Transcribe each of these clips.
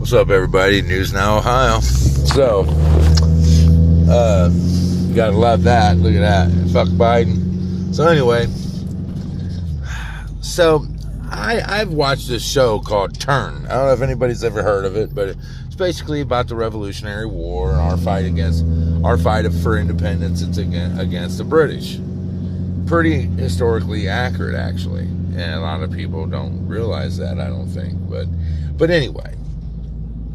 What's up, everybody? News Now, Ohio. So, you gotta love that. Look at that. Fuck Biden. So anyway, I've watched this show called Turn. I don't know if anybody's ever heard of it, but it's basically about the Revolutionary War and our fight for independence against the British. Pretty historically accurate, actually, and a lot of people don't realize that, I don't think. But anyway,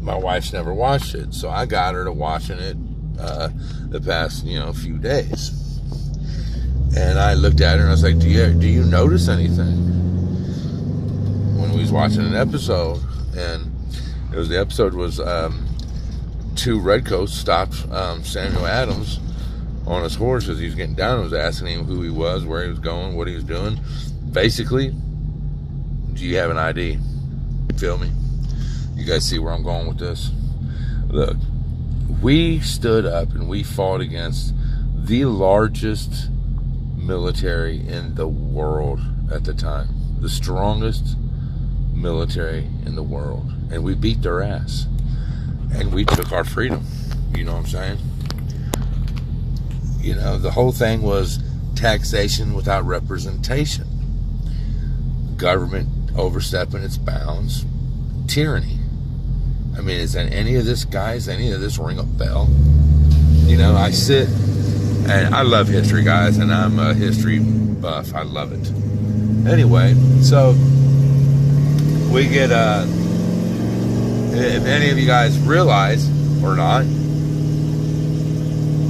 my wife's never watched it, so I got her to watching it the past few days. And I looked at her and I was like, do you notice anything? When we was watching an episode, and the episode was two redcoats stopped Samuel Adams on his horse as he was getting down and was asking him who he was, where he was going, what he was doing. Basically, do you have an ID? Feel me? You guys see where I'm going with this? Look, we stood up and we fought against the largest military in the world at the time. The strongest military in the world. And we beat their ass. And we took our freedom. You know what I'm saying? The whole thing was taxation without representation. Government overstepping its bounds. Tyranny. I mean, is any of this ring a bell? I sit, and I love history, guys, and I'm a history buff. I love it. Anyway, so we get, if any of you guys realize or not,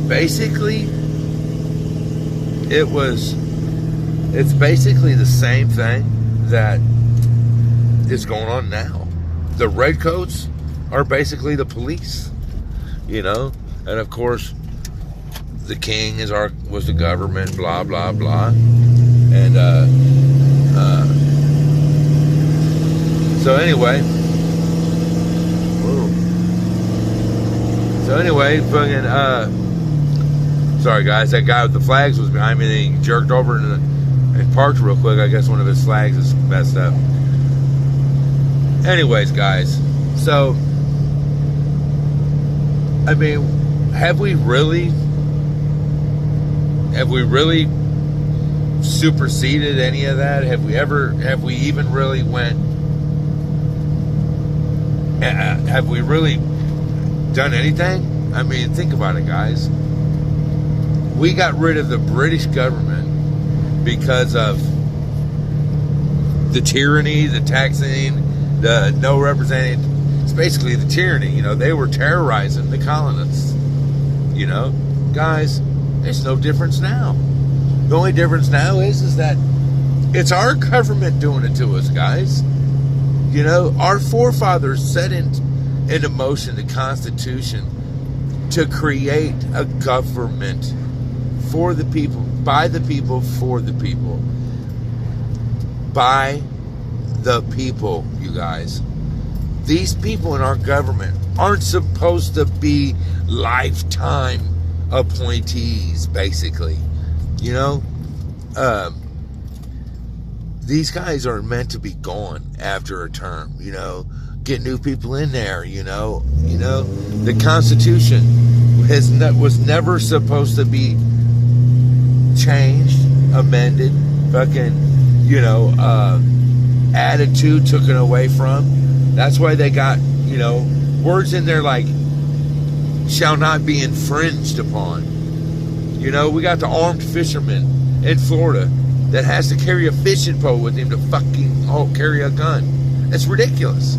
basically, it's basically the same thing that is going on now. The redcoats are basically the police, and of course, the king was the government, blah blah blah, and so anyway, fucking sorry guys, that guy with the flags was behind me, and he jerked over and parked real quick. I guess one of his flags is messed up. Anyways, guys, so I mean, have we really superseded any of that? Have we even really have we really done anything? I mean, think about it, guys. We got rid of the British government because of the tyranny, the taxing, the no representing. It's basically the tyranny. They were terrorizing the colonists. Guys, there's no difference now. The only difference now is that it's our government doing it to us, guys. Our forefathers set into motion the Constitution to create a government for the people, by the people, for the people. By the people, you guys. These people in our government aren't supposed to be lifetime appointees, basically. These guys are meant to be gone after a term, get new people in there, the Constitution was never supposed to be changed, amended, fucking, added to, taken away from. That's why they got, words in there like shall not be infringed upon. We got the armed fisherman in Florida that has to carry a fishing pole with him to fucking carry a gun. That's ridiculous.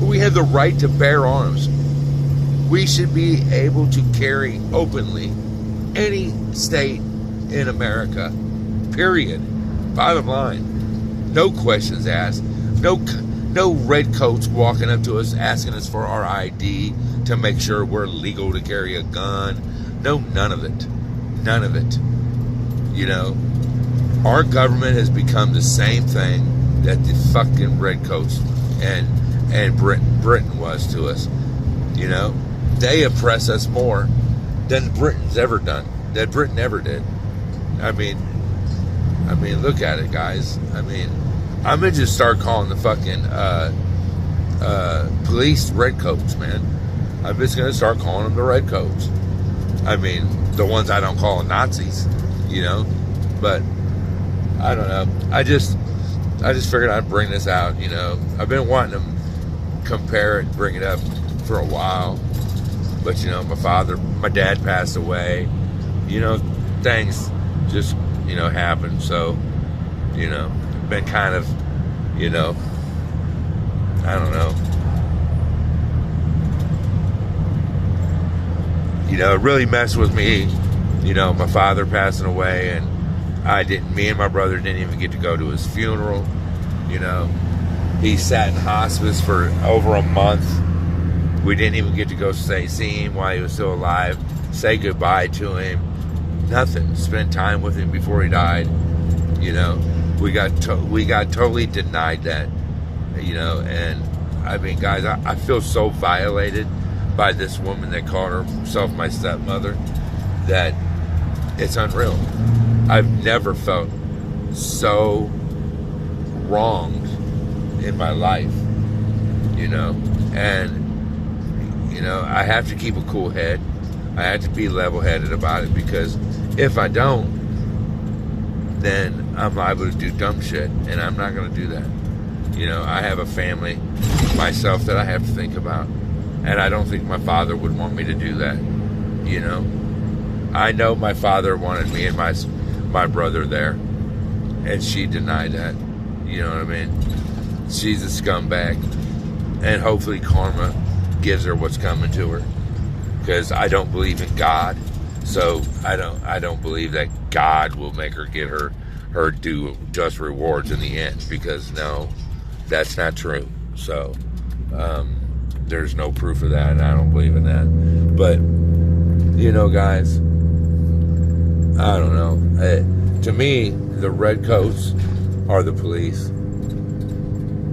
We have the right to bear arms. We should be able to carry openly any state in America. Period. Bottom line. No questions asked. No redcoats walking up to us asking us for our ID to make sure we're legal to carry a gun. No, none of it. None of it. Our government has become the same thing that the fucking redcoats and Britain was to us. They oppress us more than Britain's ever done. That Britain ever did. I mean, look at it, guys. I'm gonna just start calling the fucking police redcoats, man. I'm just going to start calling them the redcoats. I mean, the ones I don't call Nazis, you know. But I don't know. I just figured I'd bring this out, you know. I've been wanting to compare it, bring it up for a while. But, you know, my dad passed away. You know, things just, you know, happened. So, you know, been kind of, you know, I don't know. You know, it really messed with me, you know, my father passing away, and me and my brother didn't even get to go to his funeral. You know, he sat in hospice for over a month. We didn't even get to go see him while he was still alive, say goodbye to him, nothing. Spend time with him before he died. You know, we got totally denied that. You know, and I mean, guys, I feel so violated by this woman that called herself my stepmother that it's unreal. I've never felt so wronged in my life, you know, and, you know, I have to keep a cool head. I have to be level-headed about it, because if I don't, then I'm liable to do dumb shit, and I'm not going to do that. You know, I have a family myself that I have to think about, and I don't think my father would want me to do that, you know. I know my father wanted me and my brother there, and she denied that. You know what I mean? She's a scumbag, and hopefully karma gives her what's coming to her, because I don't believe in God, so I don't believe that God will make her get her due just rewards in the end, because no, that's not true. So there's no proof of that, and I don't believe in that. But, you know, guys, I don't know. To me, the redcoats are the police.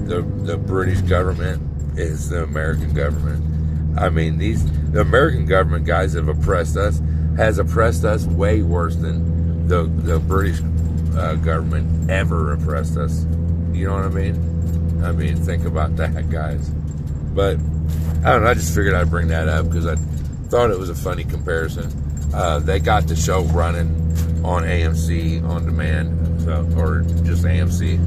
The British government is the American government. I mean, the American government, guys, that have oppressed us, has oppressed us way worse than the British government ever oppressed us. You know what I mean? I mean, think about that, guys. But I don't know, I just figured I'd bring that up because I thought it was a funny comparison. They got the show running on AMC on demand, or just AMC.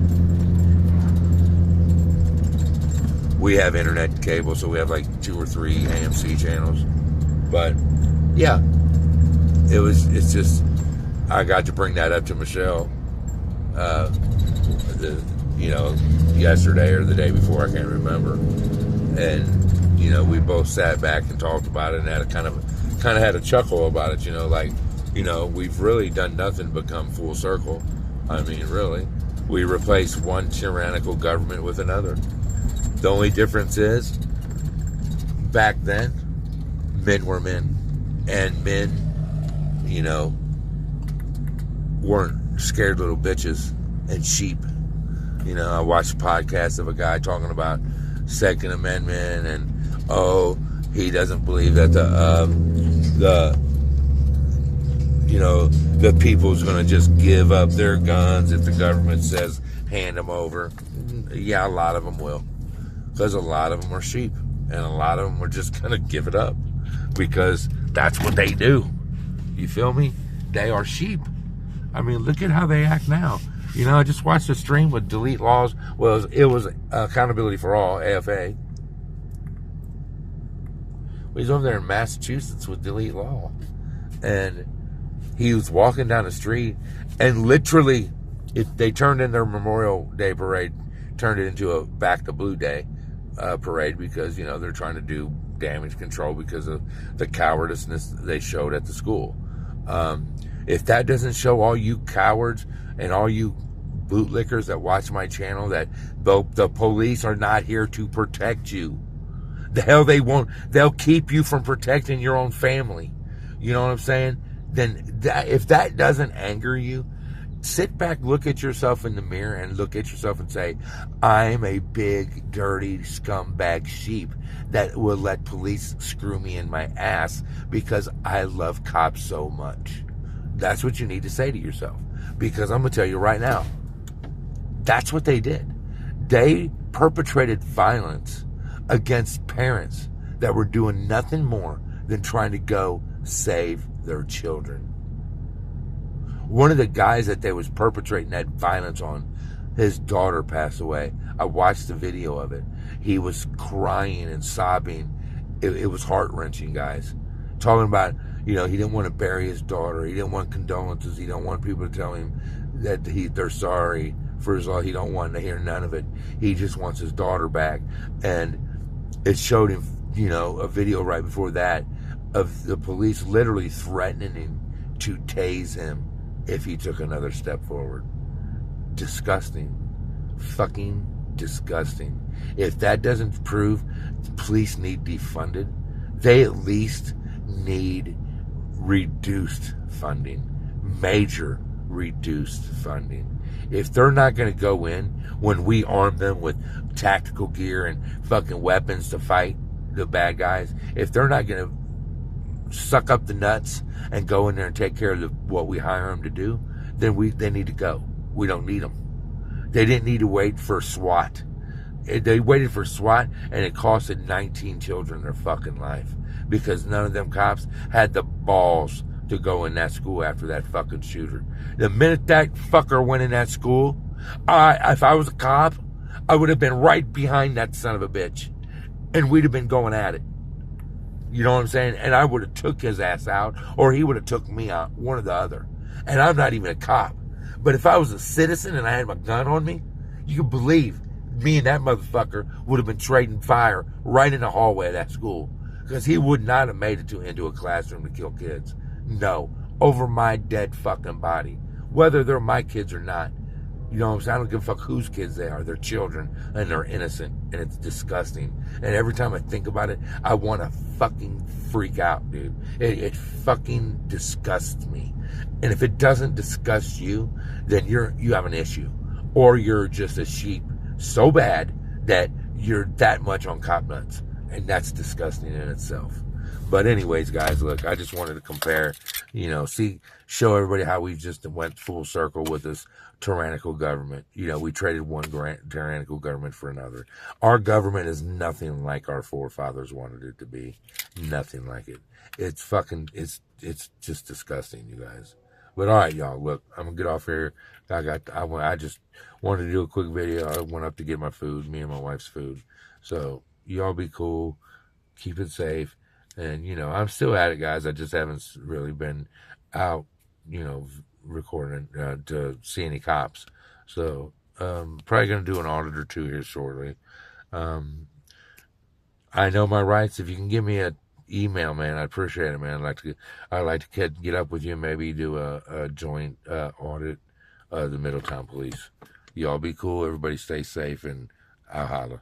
We have internet cable, so we have like 2 or 3 AMC channels. But yeah, it's just, I got to bring that up to Michelle, yesterday or the day before, I can't remember. And, you know, we both sat back and talked about it and had a kind of had a chuckle about it, you know, like, you know, we've really done nothing but come full circle. I mean, really. We replaced one tyrannical government with another. The only difference is, back then, men were men. And men, you know, weren't scared little bitches and sheep. You know, I watched a podcast of a guy talking about Second Amendment, and he doesn't believe that the people's going to just give up their guns if the government says hand them over. Yeah, a lot of them will, because a lot of them are sheep, and a lot of them are just going to give it up because that's what they do. You feel me? They are sheep. I mean, look at how they act now. You know, I just watched a stream with Delete Laws. Well, it was Accountability for All, AFA. He's over there in Massachusetts with Delete Law. And he was walking down the street, and literally, they turned in their Memorial Day parade, turned it into a Back to Blue Day parade, because, you know, they're trying to do damage control because of the cowardice they showed at the school. If that doesn't show all you cowards and all you bootlickers that watch my channel that the police are not here to protect you, the hell they won't. They'll keep you from protecting your own family. You know what I'm saying? Then if that doesn't anger you, sit back, look at yourself in the mirror, and look at yourself and say, I'm a big, dirty, scumbag sheep that will let police screw me in my ass because I love cops so much. That's what you need to say to yourself. Because I'm going to tell you right now, that's what they did. They perpetrated violence against parents that were doing nothing more than trying to go save their children. One of the guys that they was perpetrating that violence on, his daughter passed away. I watched the video of it. He was crying and sobbing. It was heart-wrenching, guys. Talking about, he didn't want to bury his daughter. He didn't want condolences. He didn't want people to tell him that they're sorry for his loss. He don't want to hear none of it. He just wants his daughter back. And it showed him, a video right before that of the police literally threatening him to tase him if he took another step forward. Disgusting. Fucking disgusting. If that doesn't prove the police need defunded, they at least need reduced funding. Major reduced funding. If they're not going to go in when we arm them with tactical gear and fucking weapons to fight the bad guys, if they're not going to suck up the nuts and go in there and take care of what we hire them to do, then they need to go. We don't need them. They didn't need to wait for SWAT. They waited for SWAT, and it costed 19 children their fucking life because none of them cops had the balls to go in that school after that fucking shooter. The minute that fucker went in that school, if I was a cop, I would have been right behind that son of a bitch, and we'd have been going at it. You know what I'm saying? And I would have took his ass out, or he would have took me out, one or the other. And I'm not even a cop. But if I was a citizen and I had my gun on me, you can believe me and that motherfucker would have been trading fire right in the hallway of that school. Because he would not have made it into a classroom to kill kids. No. Over my dead fucking body. Whether they're my kids or not. You know what I'm saying? I don't give a fuck whose kids they are. They're children and they're innocent. And it's disgusting. And every time I think about it, I want to fucking freak out, dude. It fucking disgusts me. And if it doesn't disgust you, then you have an issue. Or you're just a sheep so bad that you're that much on cop nuts. And that's disgusting in itself. But anyways, guys, look, I just wanted to compare, show everybody how we just went full circle with this tyrannical government. We traded one tyrannical government for another. Our government is nothing like our forefathers wanted it to be. Nothing like it. It's just disgusting, you guys. But all right, y'all, look, I'm gonna get off here. I just wanted to do a quick video. I went up to get my food, me and my wife's food. So y'all be cool, keep it safe. And, I'm still at it, guys. I just haven't really been out, recording to see any cops. So, probably going to do an audit or two here shortly. I know my rights. If you can give me an email, man, I'd appreciate it, man. I'd like to get up with you and maybe do a joint audit of the Middletown Police. Y'all be cool. Everybody stay safe, and I'll holla.